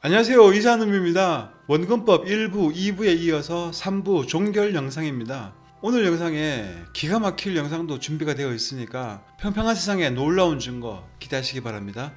안녕하세요. 이산음입니다. 원근법 1부, 2부에 이어서 3부 종결 영상입니다. 오늘 영상에 기가 막힐 영상도 준비가 되어 있으니까 평평한 세상의 놀라운 증거 기대하시기 바랍니다.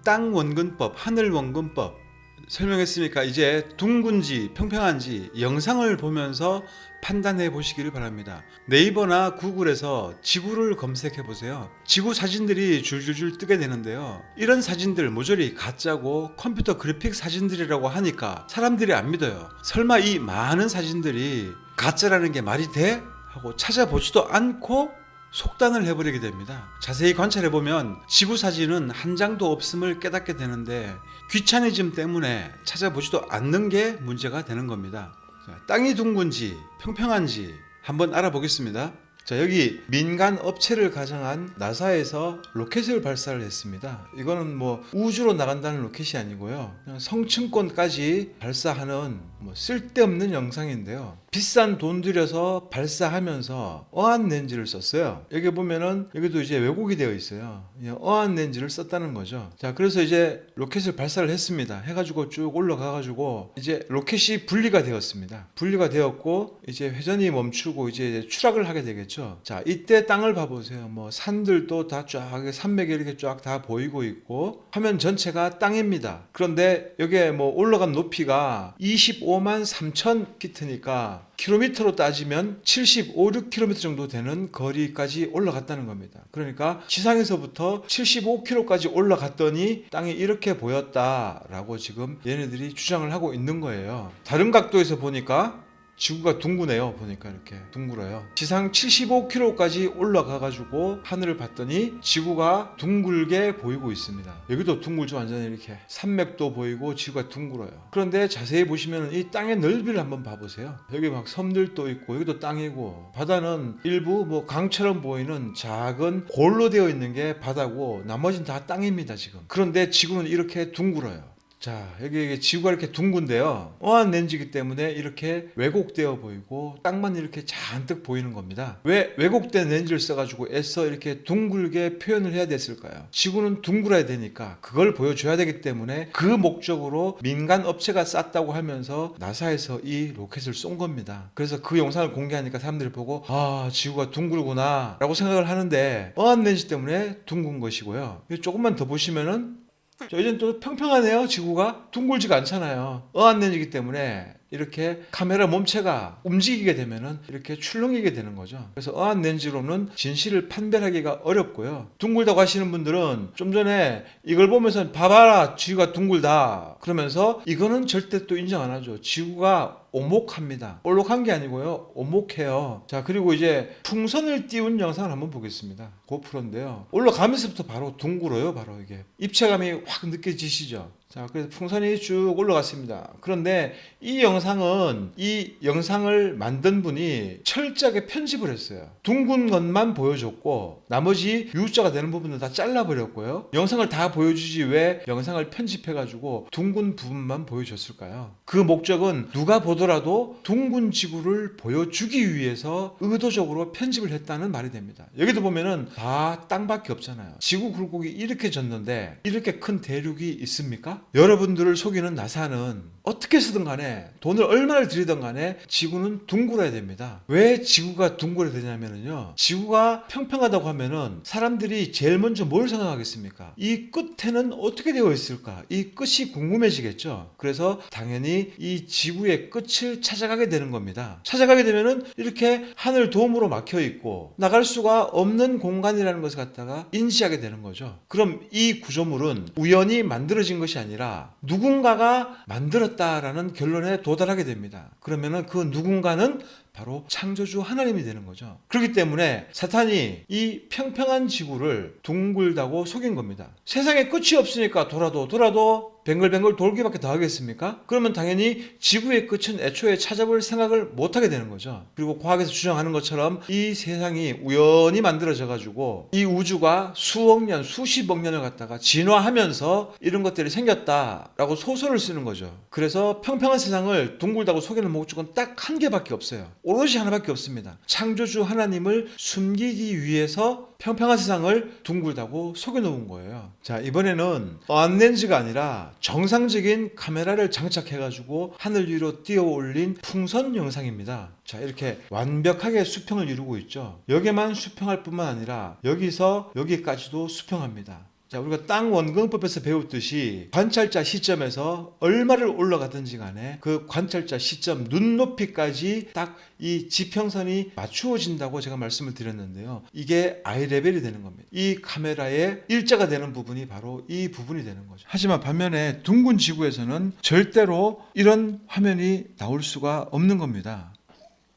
땅 원근법, 하늘 원근법 설명했으니까 이제 둥근지 평평한지 영상을 보면서 판단해 보시기를 바랍니다. 네이버나 구글에서 지구를 검색해 보세요. 지구 사진들이 줄줄줄 뜨게 되는데요. 이런 사진들 모조리 가짜고 컴퓨터 그래픽 사진들이라고 하니까 사람들이 안 믿어요. 설마 이 많은 사진들이 가짜라는 게 말이 돼? 하고 찾아보지도 않고 속단을 해버리게 됩니다. 자세히 관찰해보면 지구 사진은 한 장도 없음을 깨닫게 되는데 귀차니즘 때문에 찾아보지도 않는 게 문제가 되는 겁니다. 자, 땅이 둥근지 평평한지 한번 알아보겠습니다. 자, 여기 민간 업체를 가장한 나사에서 로켓을 발사를 했습니다. 이거는 뭐 우주로 나간다는 로켓이 아니고요. 그냥 성층권까지 발사하는 뭐 쓸데없는 영상인데요. 비싼 돈 들여서 발사하면서 어안 렌즈를 썼어요. 여기 보면은 여기도 이제 왜곡이 되어 있어요. 어안 렌즈를 썼다는 거죠. 자, 그래서 이제 로켓을 발사를 했습니다. 해가지고 쭉 올라가가지고 이제 로켓이 분리가 되었습니다. 분리가 되었고 이제 회전이 멈추고 이제 추락을 하게 되겠죠. 자, 이때 땅을 봐보세요. 뭐 산들도 다 쫙 산맥이 이렇게 쫙 다 보이고 있고 화면 전체가 땅입니다. 그런데 여기에 뭐 올라간 높이가 25만 3천 피트니까 킬로미터로 따지면 75, 6km 정도 되는 거리까지 올라갔다는 겁니다. 그러니까 지상에서부터 75km까지 올라갔더니 땅이 이렇게 보였다라고 지금 얘네들이 주장을 하고 있는 거예요. 다른 각도에서 보니까 지구가 둥그네요. 보니까 이렇게 둥글어요. 지상 75km까지 올라가가지고 하늘을 봤더니 지구가 둥글게 보이고 있습니다. 여기도 둥글죠. 완전히 이렇게 산맥도 보이고 지구가 둥글어요. 그런데 자세히 보시면 이 땅의 넓이를 한번 봐보세요. 여기 막 섬들도 있고 여기도 땅이고 바다는 일부 뭐 강처럼 보이는 작은 골로 되어 있는 게 바다고 나머지는 다 땅입니다. 지금. 그런데 지구는 이렇게 둥글어요. 자, 여기 지구가 이렇게 둥근데요. 어안 렌즈이기 때문에 이렇게 왜곡되어 보이고 땅만 이렇게 잔뜩 보이는 겁니다. 왜 왜곡된 렌즈를 써가지고 애써 이렇게 둥글게 표현을 해야 됐을까요? 지구는 둥글어야 되니까 그걸 보여줘야 되기 때문에 그 목적으로 민간 업체가 쐈다고 하면서 나사에서 이 로켓을 쏜 겁니다. 그래서 그 영상을 공개하니까 사람들이 보고 아, 지구가 둥글구나 라고 생각을 하는데 어안 렌즈 때문에 둥근 것이고요. 조금만 더 보시면은 이제는 또 평평하네요. 지구가 둥글지가 않잖아요. 어안렌즈이기 때문에 이렇게 카메라 몸체가 움직이게 되면은 이렇게 출렁이게 되는 거죠. 그래서 어안 렌즈로는 진실을 판별하기가 어렵고요. 둥글다고 하시는 분들은 좀 전에 이걸 보면서 봐봐라 지구가 둥글다 그러면서 이거는 절대 또 인정 안 하죠. 지구가 오목합니다. 볼록한 게 아니고요. 오목해요. 자, 그리고 이제 풍선을 띄운 영상을 한번 보겠습니다. 고프로인데요. 올라가면서부터 바로 둥글어요. 바로 이게 입체감이 확 느껴지시죠. 자, 그래서 풍선이 쭉 올라갔습니다. 그런데 이 영상을 만든 분이 철저하게 편집을 했어요. 둥근 것만 보여줬고 나머지 U자가 되는 부분은 다 잘라버렸고요. 영상을 다 보여주지 왜 영상을 편집해가지고 둥근 부분만 보여줬을까요? 그 목적은 누가 보더라도 둥근 지구를 보여주기 위해서 의도적으로 편집을 했다는 말이 됩니다. 여기도 보면은 다 땅밖에 없잖아요. 지구 굴곡이 이렇게 졌는데 이렇게 큰 대륙이 있습니까? 여러분들을 속이는 나사는 어떻게 쓰든 간에 돈을 얼마를 들이든 간에 지구는 둥글어야 됩니다. 왜 지구가 둥글어야 되냐면요. 지구가 평평하다고 하면은 사람들이 제일 먼저 뭘 생각하겠습니까? 이 끝에는 어떻게 되어 있을까? 이 끝이 궁금해지겠죠. 그래서 당연히 이 지구의 끝을 찾아가게 되는 겁니다. 찾아가게 되면은 이렇게 하늘 도움으로 막혀 있고 나갈 수가 없는 공간이라는 것을 갖다가 인지하게 되는 거죠. 그럼 이 구조물은 우연히 만들어진 것이 아니라 누군가가 만들었다라는 결론에 도달하게 됩니다. 그러면은 그 누군가는 바로 창조주 하나님이 되는 거죠. 그렇기 때문에 사탄이 이 평평한 지구를 둥글다고 속인 겁니다. 세상에 끝이 없으니까 돌아도 뱅글뱅글 돌기밖에 더 하겠습니까? 그러면 당연히 지구의 끝은 애초에 찾아볼 생각을 못하게 되는 거죠. 그리고 과학에서 주장하는 것처럼 이 세상이 우연히 만들어져 가지고 이 우주가 수억 년, 수십억 년을 갖다가 진화하면서 이런 것들이 생겼다라고 소설을 쓰는 거죠. 그래서 평평한 세상을 둥글다고 속이는 목적은 딱 한 개밖에 없어요. 오롯이 하나밖에 없습니다. 창조주 하나님을 숨기기 위해서 평평한 세상을 둥글다고 속여놓은 거예요. 자, 이번에는 언렌즈가 아니라 정상적인 카메라를 장착해가지고 하늘 위로 띄어 올린 풍선 영상입니다. 자, 이렇게 완벽하게 수평을 이루고 있죠. 여기만 수평할 뿐만 아니라 여기서 여기까지도 수평합니다. 자, 우리가 땅 원근법에서 배웠듯이 관찰자 시점에서 얼마를 올라가든지 간에 그 관찰자 시점 눈높이까지 딱 이 지평선이 맞추어진다고 제가 말씀을 드렸는데요. 이게 아이레벨이 되는 겁니다. 이 카메라의 일자가 되는 부분이 바로 이 부분이 되는 거죠. 하지만 반면에 둥근 지구에서는 절대로 이런 화면이 나올 수가 없는 겁니다.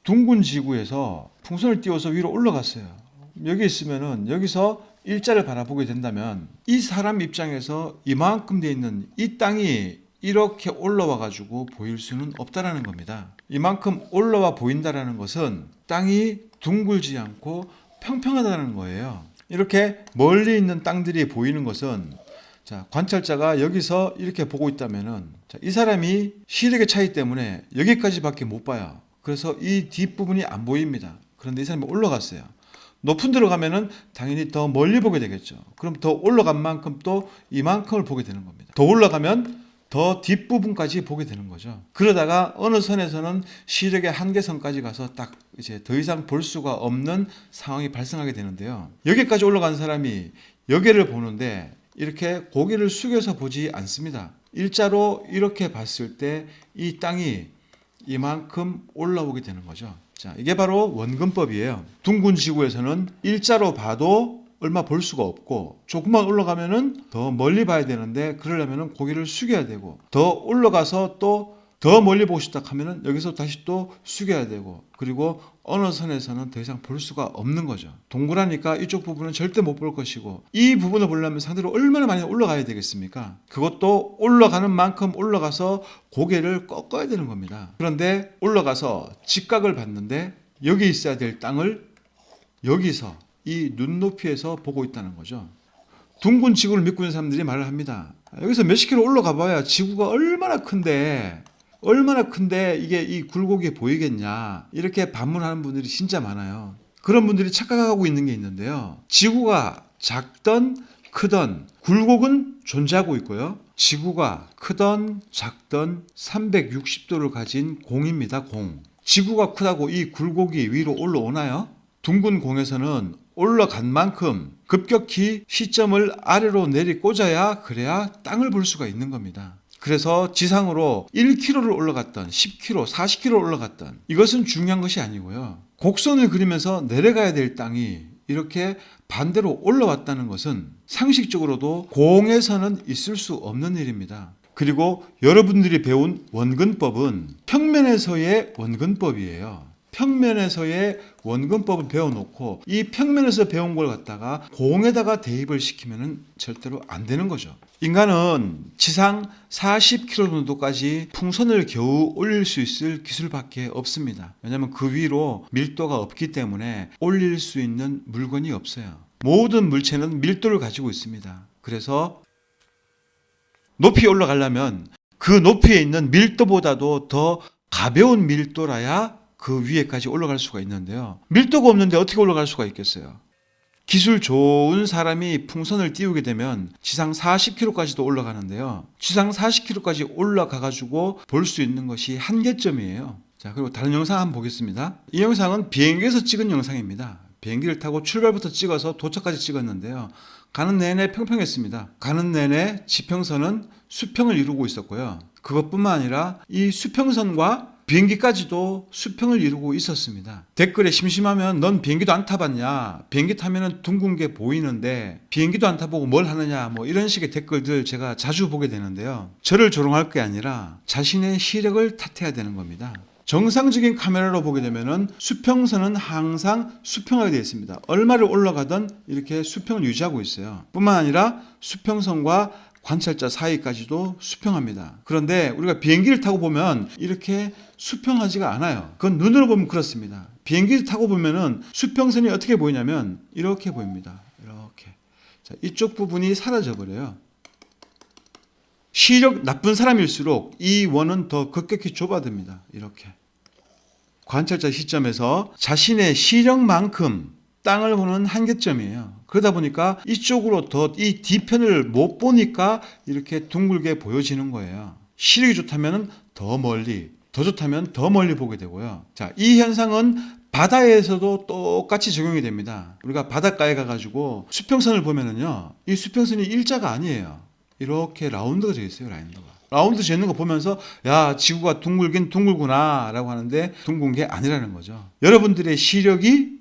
둥근 지구에서 풍선을 띄워서 위로 올라갔어요. 여기 있으면은 여기서 일자를 바라보게 된다면 이 사람 입장에서 이만큼 돼 있는 이 땅이 이렇게 올라와 가지고 보일 수는 없다라는 겁니다. 이만큼 올라와 보인다라는 것은 땅이 둥글지 않고 평평하다는 거예요. 이렇게 멀리 있는 땅들이 보이는 것은 자, 관찰자가 여기서 이렇게 보고 있다면은 자, 이 사람이 시력의 차이 때문에 여기까지밖에 못 봐요. 그래서 이 뒷부분이 안 보입니다. 그런데 이 사람이 올라갔어요. 높은 데로 가면은 당연히 더 멀리 보게 되겠죠. 그럼 더 올라간 만큼 또 이만큼을 보게 되는 겁니다. 더 올라가면 더 뒷부분까지 보게 되는 거죠. 그러다가 어느 선에서는 시력의 한계선까지 가서 딱 이제 더 이상 볼 수가 없는 상황이 발생하게 되는데요. 여기까지 올라간 사람이 여기를 보는데 이렇게 고개를 숙여서 보지 않습니다. 일자로 이렇게 봤을 때 이 땅이 이만큼 올라오게 되는 거죠. 자, 이게 바로 원근법이에요. 둥근 지구에서는 일자로 봐도 얼마 볼 수가 없고 조금만 올라가면은 더 멀리 봐야 되는데 그러려면은 고개를 숙여야 되고 더 올라가서 또 더 멀리 보고 싶다 하면은 여기서 다시 또 숙여야 되고 그리고 어느 선에서는 더 이상 볼 수가 없는 거죠. 동그라니까 이쪽 부분은 절대 못 볼 것이고 이 부분을 보려면 상대로 얼마나 많이 올라가야 되겠습니까? 그것도 올라가는 만큼 올라가서 고개를 꺾어야 되는 겁니다. 그런데 올라가서 직각을 봤는데 여기 있어야 될 땅을 여기서 이 눈높이에서 보고 있다는 거죠. 둥근 지구를 믿고 있는 사람들이 말을 합니다. 여기서 몇십 킬로 올라가 봐야 지구가 얼마나 큰데 이게 이 굴곡이 보이겠냐 이렇게 반문하는 분들이 진짜 많아요. 그런 분들이 착각하고 있는 게 있는데요. 지구가 작던 크던 굴곡은 존재하고 있고요. 지구가 크던 작던 360도를 가진 공입니다. 공. 지구가 크다고 이 굴곡이 위로 올라오나요? 둥근 공에서는 올라간 만큼 급격히 시점을 아래로 내리 꽂아야 그래야 땅을 볼 수가 있는 겁니다. 그래서 지상으로 1km를 올라갔던 10km, 40km 올라갔던 이것은 중요한 것이 아니고요. 곡선을 그리면서 내려가야 될 땅이 이렇게 반대로 올라왔다는 것은 상식적으로도 공에서는 있을 수 없는 일입니다. 그리고 여러분들이 배운 원근법은 평면에서의 원근법이에요. 평면에서의 원근법을 배워놓고 이 평면에서 배운 걸 갖다가 공에다가 대입을 시키면 절대로 안 되는 거죠. 인간은 지상 40km 정도까지 풍선을 겨우 올릴 수 있을 기술밖에 없습니다. 왜냐하면 그 위로 밀도가 없기 때문에 올릴 수 있는 물건이 없어요. 모든 물체는 밀도를 가지고 있습니다. 그래서 높이 올라가려면 그 높이에 있는 밀도보다도 더 가벼운 밀도라야 그 위에까지 올라갈 수가 있는데요. 밀도가 없는데 어떻게 올라갈 수가 있겠어요? 기술 좋은 사람이 풍선을 띄우게 되면 지상 40km까지도 올라가는데요. 지상 40km까지 올라가가지고 볼 수 있는 것이 한계점이에요. 자, 그리고 다른 영상 한번 보겠습니다. 이 영상은 비행기에서 찍은 영상입니다. 비행기를 타고 출발부터 찍어서 도착까지 찍었는데요. 가는 내내 평평했습니다. 가는 내내 지평선은 수평을 이루고 있었고요. 그것뿐만 아니라 이 수평선과 비행기까지도 수평을 이루고 있었습니다. 댓글에 심심하면 넌 비행기도 안 타봤냐? 비행기 타면은 둥근 게 보이는데 비행기도 안 타보고 뭘 하느냐? 뭐 이런 식의 댓글들 제가 자주 보게 되는데요. 저를 조롱할 게 아니라 자신의 시력을 탓해야 되는 겁니다. 정상적인 카메라로 보게 되면은 수평선은 항상 수평하게 되어 있습니다. 얼마를 올라가든 이렇게 수평을 유지하고 있어요. 뿐만 아니라 수평선과 관찰자 사이까지도 수평합니다. 그런데 우리가 비행기를 타고 보면 이렇게 수평하지가 않아요. 그건 눈으로 보면 그렇습니다. 비행기를 타고 보면은 수평선이 어떻게 보이냐면 이렇게 보입니다. 이렇게. 자, 이쪽 부분이 사라져 버려요. 시력 나쁜 사람일수록 이 원은 더 급격히 좁아듭니다. 이렇게. 관찰자 시점에서 자신의 시력만큼 땅을 보는 한계점이에요. 그러다 보니까 이쪽으로 더 이 뒤편을 못 보니까 이렇게 둥글게 보여지는 거예요. 시력이 좋다면 더 멀리, 더 좋다면 더 멀리 보게 되고요. 자, 이 현상은 바다에서도 똑같이 적용이 됩니다. 우리가 바닷가에 가가지고 수평선을 보면은요, 이 수평선이 일자가 아니에요. 이렇게 라운드가 되어 있어요. 라운드 재는 거 보면서 야, 지구가 둥글긴 둥글구나 라고 하는데 둥근 게 아니라는 거죠. 여러분들의 시력이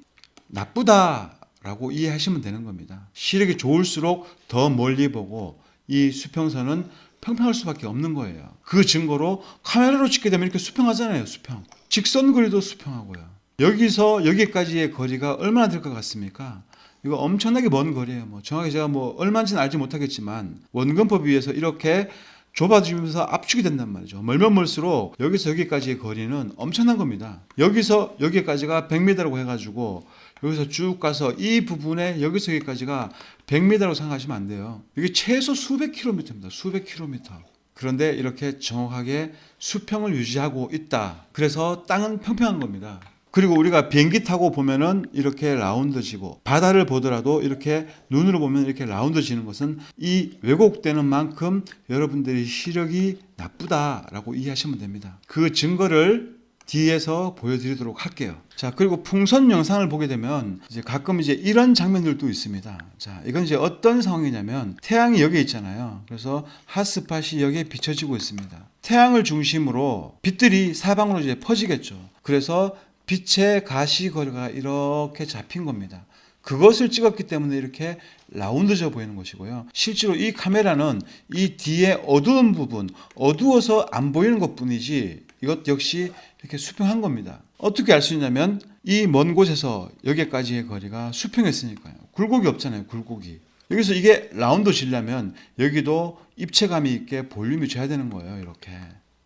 나쁘다라고 이해하시면 되는 겁니다. 시력이 좋을수록 더 멀리 보고 이 수평선은 평평할 수밖에 없는 거예요. 그 증거로 카메라로 찍게 되면 이렇게 수평하잖아요. 수평. 직선 거리도 수평하고요. 여기서 여기까지의 거리가 얼마나 될 것 같습니까? 이거 엄청나게 먼 거리예요. 정확히 제가 얼마인지는 알지 못하겠지만 원근법에 의해서 이렇게 좁아지면서 압축이 된단 말이죠. 멀면 멀수록 여기서 여기까지의 거리는 엄청난 겁니다. 여기서 여기까지가 100m라고 해가지고 여기서 쭉 가서 이 부분에 여기서 여기까지가 100m라고 생각하시면 안 돼요. 이게 최소 수백 킬로미터입니다. 수백 킬로미터. 그런데 이렇게 정확하게 수평을 유지하고 있다. 그래서 땅은 평평한 겁니다. 그리고 우리가 비행기 타고 보면은 이렇게 라운드지고 바다를 보더라도 이렇게 눈으로 보면 이렇게 라운드지는 것은 이 왜곡되는 만큼 여러분들의 시력이 나쁘다라고 이해하시면 됩니다. 그 증거를 뒤에서 보여드리도록 할게요. 자, 그리고 풍선 영상을 보게 되면 이제 가끔 이제 이런 장면들도 있습니다. 자, 이건 이제 어떤 상황이냐면 태양이 여기 있잖아요. 그래서 핫스팟이 여기에 비춰지고 있습니다. 태양을 중심으로 빛들이 사방으로 이제 퍼지겠죠. 그래서 빛의 가시거리가 이렇게 잡힌 겁니다. 그것을 찍었기 때문에 이렇게 라운드져 보이는 것이고요. 실제로 이 카메라는 이 뒤에 어두운 부분, 어두워서 안 보이는 것뿐이지 이것 역시 이렇게 수평한 겁니다. 어떻게 알 수 있냐면 이 먼 곳에서 여기까지의 거리가 수평했으니까요. 굴곡이 없잖아요. 굴곡이. 여기서 이게 라운드 지려면 여기도 입체감이 있게 볼륨이 줘야 되는 거예요. 이렇게.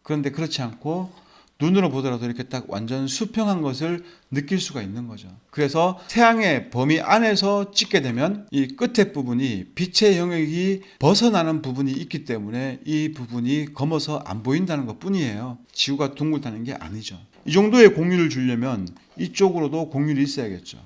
그런데 그렇지 않고 눈으로 보더라도 이렇게 딱 완전 수평한 것을 느낄 수가 있는 거죠. 그래서 태양의 범위 안에서 찍게 되면 이 끝에 부분이 빛의 영역이 벗어나는 부분이 있기 때문에 이 부분이 검어서 안 보인다는 것 뿐이에요. 지구가 둥글다는 게 아니죠. 이 정도의 공률을 주려면 이쪽으로도 공률이 있어야겠죠.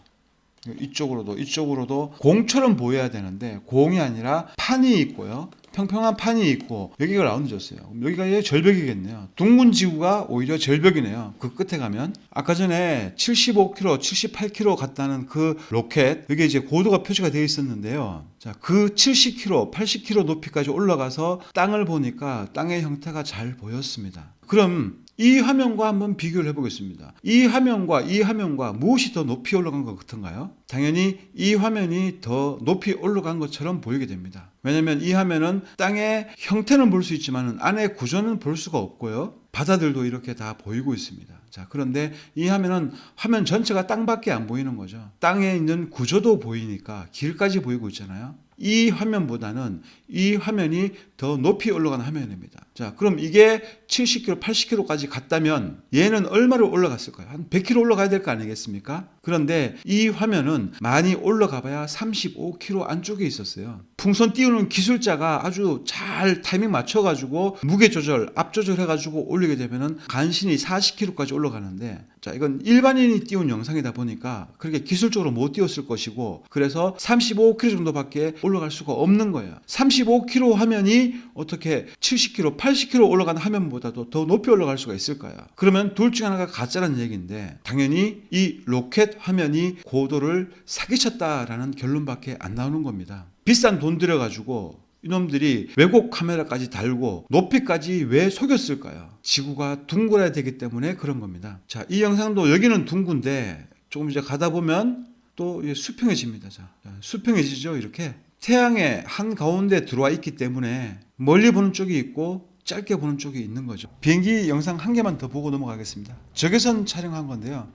이쪽으로도 공처럼 보여야 되는데 공이 아니라 판이 있고요. 평평한 판이 있고 여기가 라운드졌어요. 여기가 절벽이겠네요. 둥근 지구가 오히려 절벽이네요. 그 끝에 가면 아까 전에 75km, 78km 갔다는 그 로켓 여기 이제 고도가 표시가 되어 있었는데요. 자, 그 70km, 80km 높이까지 올라가서 땅을 보니까 땅의 형태가 잘 보였습니다. 그럼 이 화면과 한번 비교를 해보겠습니다. 이 화면과 무엇이 더 높이 올라간 것 같은가요? 당연히 이 화면이 더 높이 올라간 것처럼 보이게 됩니다. 왜냐하면 이 화면은 땅의 형태는 볼 수 있지만 안의 구조는 볼 수가 없고요. 바다들도 이렇게 다 보이고 있습니다. 자, 그런데 이 화면은 화면 전체가 땅밖에 안 보이는 거죠. 땅에 있는 구조도 보이니까 길까지 보이고 있잖아요. 이 화면보다는 이 화면이 더 높이 올라가는 화면입니다. 자, 그럼 이게 70km, 80km까지 갔다면 얘는 얼마로 올라갔을까요? 한 100km 올라가야 될 거 아니겠습니까? 그런데 이 화면은 많이 올라가 봐야 35km 안쪽에 있었어요. 풍선 띄우는 기술자가 아주 잘 타이밍 맞춰가지고 무게 조절, 앞 조절해가지고 올리게 되면은 간신히 40km까지 올라가는데, 자, 이건 일반인이 띄운 영상이다 보니까 그렇게 기술적으로 못 띄웠을 것이고, 그래서 35km 정도밖에 올라갈 수가 없는 거예요. 35km 화면이 어떻게 70km, 80km 올라가는 화면보다도 더 높이 올라갈 수가 있을까요? 그러면 둘 중 하나가 가짜라는 얘기인데, 당연히 이 로켓 화면이 고도를 사기쳤다라는 결론밖에 안 나오는 겁니다. 비싼 돈 들여가지고 이놈들이 왜곡 카메라까지 달고 높이까지 왜 속였을까요? 지구가 둥글어야 되기 때문에 그런 겁니다. 자, 이 영상도 여기는 둥근데 조금 이제 가다 보면 또 수평해집니다. 자, 수평해지죠. 이렇게 태양의 한가운데 들어와 있기 때문에 멀리 보는 쪽이 있고 짧게 보는 쪽이 있는 거죠. 비행기 영상 한 개만 더 보고 넘어가겠습니다. 적외선 촬영한 건데요.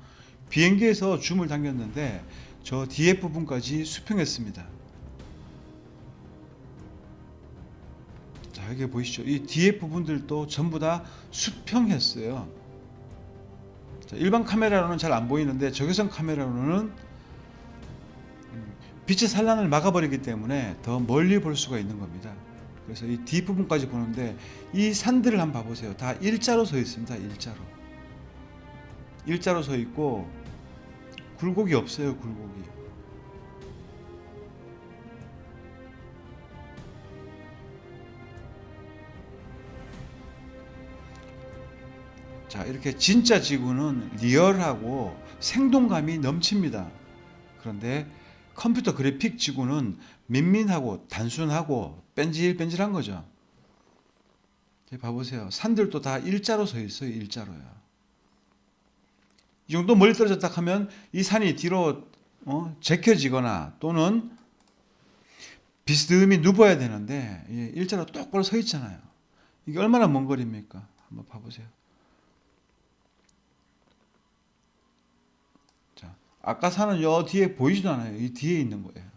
비행기에서 줌을 당겼는데 저 뒤에 부분까지 수평했습니다. 자, 여기 보이시죠? 이 뒤에 부분들도 전부 다 수평했어요. 자, 일반 카메라로는 잘 안 보이는데 적외선 카메라로는 빛의 산란을 막아버리기 때문에 더 멀리 볼 수가 있는 겁니다. 그래서 이 뒷부분까지 보는데 이 산들을 한번 봐보세요. 다 일자로 서 있습니다. 일자로. 일자로 서 있고 굴곡이 없어요. 굴곡이. 자, 이렇게 진짜 지구는 리얼하고 생동감이 넘칩니다. 그런데 컴퓨터 그래픽 지구는 민민하고 단순하고 뺀질뺀질한 거죠. 봐보세요. 산들도 다 일자로 서 있어요. 일자로요. 이 정도 멀리 떨어졌다 하면 이 산이 뒤로 제껴지거나 또는 비스듬히 눕어야 되는데 일자로 똑바로 서 있잖아요. 이게 얼마나 먼 거리입니까? 한번 봐보세요. 자, 아까 산은 요 뒤에 보이지도 않아요. 이 뒤에 있는 거예요.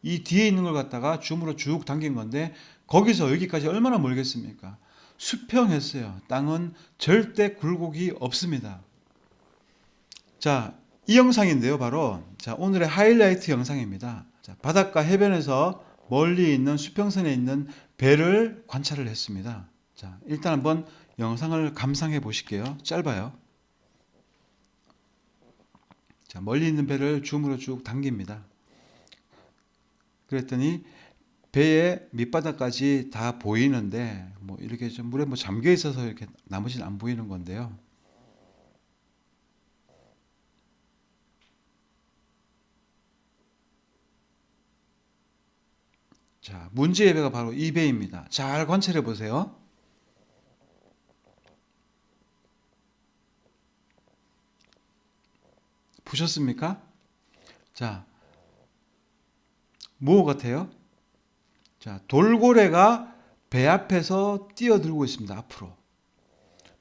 이 뒤에 있는 걸 갖다가 줌으로 쭉 당긴 건데 거기서 여기까지 얼마나 멀겠습니까? 수평했어요. 땅은 절대 굴곡이 없습니다. 자, 이 영상인데요. 바로 자, 오늘의 하이라이트 영상입니다. 자, 바닷가 해변에서 멀리 있는 수평선에 있는 배를 관찰을 했습니다. 자, 일단 한번 영상을 감상해 보실게요. 짧아요. 자, 멀리 있는 배를 줌으로 쭉 당깁니다. 그랬더니 배의 밑바닥까지 다 보이는데 뭐 이렇게 좀 물에 뭐 잠겨 있어서 이렇게 나머지는 안 보이는 건데요. 자, 문제의 배가 바로 이 배입니다. 잘 관찰해 보세요. 보셨습니까? 자, 뭐 같아요? 자, 돌고래가 배 앞에서 뛰어들고 있습니다. 앞으로.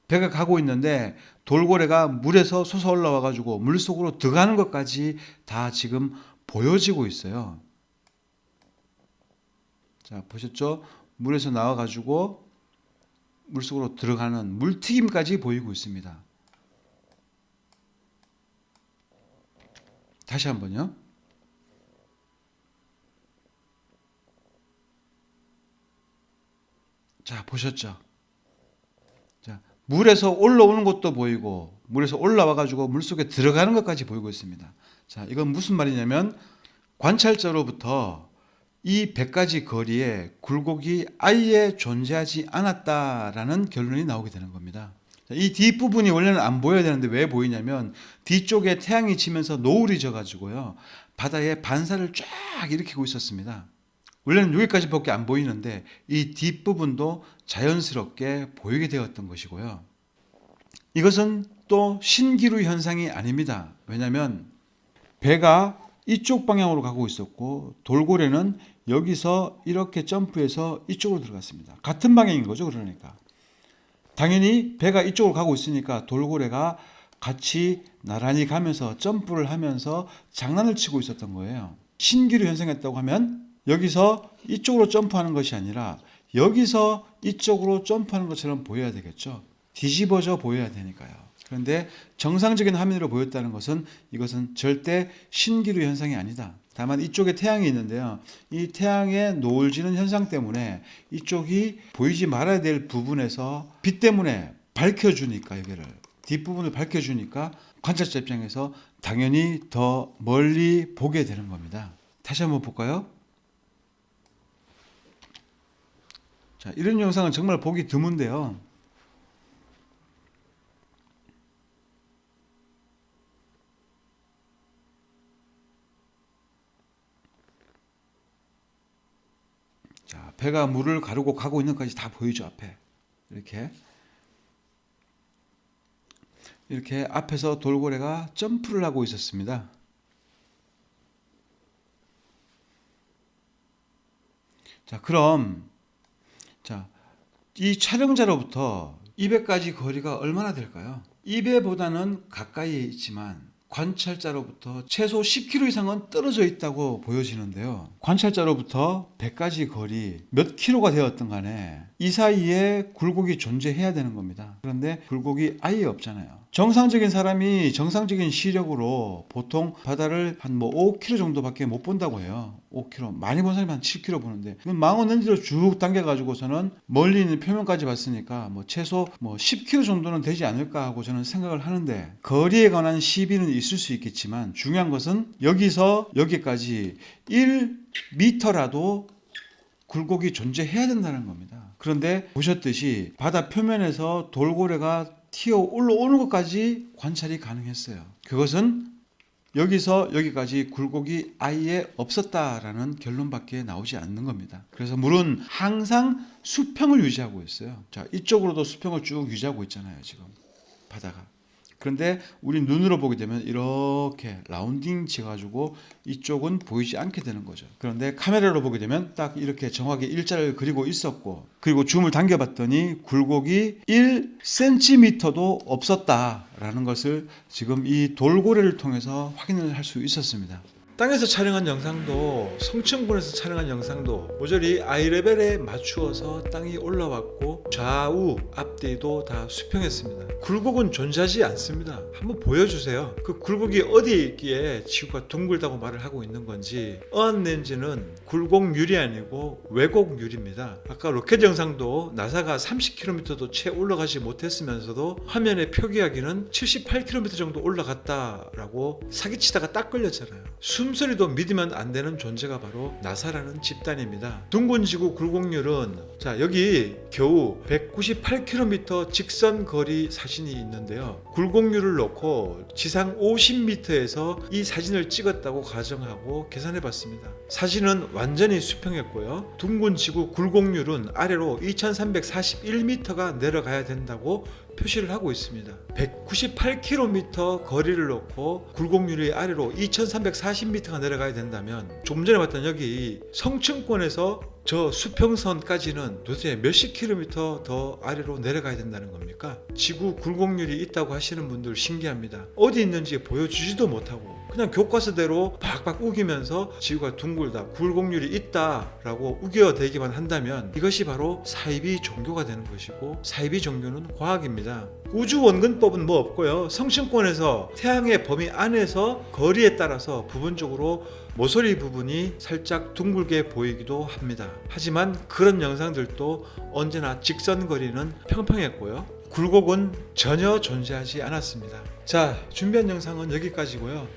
배가 가고 있는데 돌고래가 물에서 솟아 올라와 가지고 물속으로 들어가는 것까지 다 지금 보여지고 있어요. 자, 보셨죠? 물에서 나와 가지고 물속으로 들어가는 물튀김까지 보이고 있습니다. 다시 한번요. 자, 보셨죠? 자, 물에서 올라오는 것도 보이고 물에서 올라와 가지고 물속에 들어가는 것까지 보이고 있습니다. 자, 이건 무슨 말이냐면 관찰자로부터 이 100가지 거리에 굴곡이 아예 존재하지 않았다라는 결론이 나오게 되는 겁니다. 이 뒷부분이 원래는 안 보여야 되는데 왜 보이냐면 뒤쪽에 태양이 지면서 노을이 져가지고요. 바다에 반사를 쫙 일으키고 있었습니다. 원래는 여기까지밖에 안 보이는데 이 뒷부분도 자연스럽게 보이게 되었던 것이고요. 이것은 또 신기루 현상이 아닙니다. 왜냐하면 배가 이쪽 방향으로 가고 있었고 돌고래는 여기서 이렇게 점프해서 이쪽으로 들어갔습니다. 같은 방향인 거죠. 그러니까 당연히 배가 이쪽으로 가고 있으니까 돌고래가 같이 나란히 가면서 점프를 하면서 장난을 치고 있었던 거예요. 신기루 현상이었다고 하면 여기서 이쪽으로 점프하는 것이 아니라 여기서 이쪽으로 점프하는 것처럼 보여야 되겠죠. 뒤집어져 보여야 되니까요. 그런데 정상적인 화면으로 보였다는 것은 이것은 절대 신기루 현상이 아니다. 다만 이쪽에 태양이 있는데요. 이 태양의 노을 지는 현상 때문에 이쪽이 보이지 말아야 될 부분에서 빛 때문에 밝혀주니까 여기를 뒷부분을 밝혀주니까 관찰자 입장에서 당연히 더 멀리 보게 되는 겁니다. 다시 한번 볼까요? 자, 이런 영상은 정말 보기 드문데요. 자, 배가 물을 가르고 가고 있는 것까지 다 보이죠, 앞에. 이렇게 앞에서 돌고래가 점프를 하고 있었습니다. 자, 그럼 자, 이 촬영자로부터 200가지 거리가 얼마나 될까요? 2배보다는 가까이 있지만 관찰자로부터 최소 10km 이상은 떨어져 있다고 보여지는데요. 관찰자로부터 100가지 거리 몇 킬로가 되었든 간에 이 사이에 굴곡이 존재해야 되는 겁니다. 그런데 굴곡이 아예 없잖아요. 정상적인 사람이 정상적인 시력으로 보통 바다를 한 5km 정도밖에 못 본다고 해요. 5km. 많이 본 사람이 한 7km 보는데 망원 렌즈로 쭉 당겨가지고서는 멀리 있는 표면까지 봤으니까 최소 10km 정도는 되지 않을까 하고 저는 생각을 하는데, 거리에 관한 시비는 있을 수 있겠지만 중요한 것은 여기서 여기까지 1m라도 굴곡이 존재해야 된다는 겁니다. 그런데 보셨듯이 바다 표면에서 돌고래가 튀어 올라오는 것까지 관찰이 가능했어요. 그것은 여기서 여기까지 굴곡이 아예 없었다라는 결론밖에 나오지 않는 겁니다. 그래서 물은 항상 수평을 유지하고 있어요. 자, 이쪽으로도 수평을 쭉 유지하고 있잖아요, 지금 바다가. 그런데 우리 눈으로 보게 되면 이렇게 라운딩 지어가지고 이쪽은 보이지 않게 되는 거죠. 그런데 카메라로 보게 되면 딱 이렇게 정확히 일자를 그리고 있었고, 그리고 줌을 당겨봤더니 굴곡이 1cm도 없었다라는 것을 지금 이 돌고래를 통해서 확인을 할 수 있었습니다. 땅에서 촬영한 영상도 성층권에서 촬영한 영상도 모조리 아이레벨에 맞추어서 땅이 올라왔고 좌우 앞뒤도 다 수평했습니다. 굴곡은 존재하지 않습니다. 한번 보여주세요. 그 굴곡이 어디에 있기에 지구가 둥글다고 말을 하고 있는 건지. 어안렌즈는 굴곡률이 아니고 왜곡률입니다. 아까 로켓 영상도 나사가 30km도 채 올라가지 못했으면서도 화면에 표기하기는 78km 정도 올라갔다라고 사기치다가 딱 걸렸잖아요. 숨소리도 믿으면 안 되는 존재가 바로 나사라는 집단입니다. 둥근 지구 굴곡률은, 자, 여기 겨우 198km 직선 거리 사진이 있는데요. 굴곡률을 놓고 지상 50m에서 이 사진을 찍었다고 가정하고 계산해 봤습니다. 사진은 완전히 수평했고요. 둥근 지구 굴곡률은 아래로 2341m가 내려가야 된다고 표시를 하고 있습니다. 198km 거리를 놓고 굴곡률이 아래로 2340m가 내려가야 된다면, 좀 전에 봤던 여기 성층권에서 저 수평선까지는 도대체 몇십 킬로미터 더 아래로 내려가야 된다는 겁니까? 지구 굴곡률이 있다고 하시는 분들 신기합니다. 어디 있는지 보여주지도 못하고 그냥 교과서대로 박박 우기면서 지구가 둥글다, 굴곡률이 있다라고 우겨대기만 한다면 이것이 바로 사이비 종교가 되는 것이고, 사이비 종교는 과학입니다. 우주 원근법은 뭐 없고요. 성층권에서 태양의 범위 안에서 거리에 따라서 부분적으로 모서리 부분이 살짝 둥글게 보이기도 합니다. 하지만 그런 영상들도 언제나 직선 거리는 평평했고요. 굴곡은 전혀 존재하지 않았습니다. 자, 준비한 영상은 여기까지고요.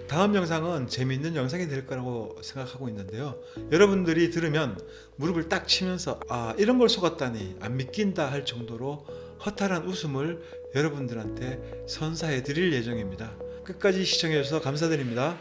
다음 영상은 재미있는 영상이 될 거라고 생각하고 있는데요. 여러분들이 들으면 무릎을 딱 치면서 이런 걸 속았다니 안 믿긴다 할 정도로 허탈한 웃음을 여러분들한테 선사해 드릴 예정입니다. 끝까지 시청해 주셔서 감사드립니다.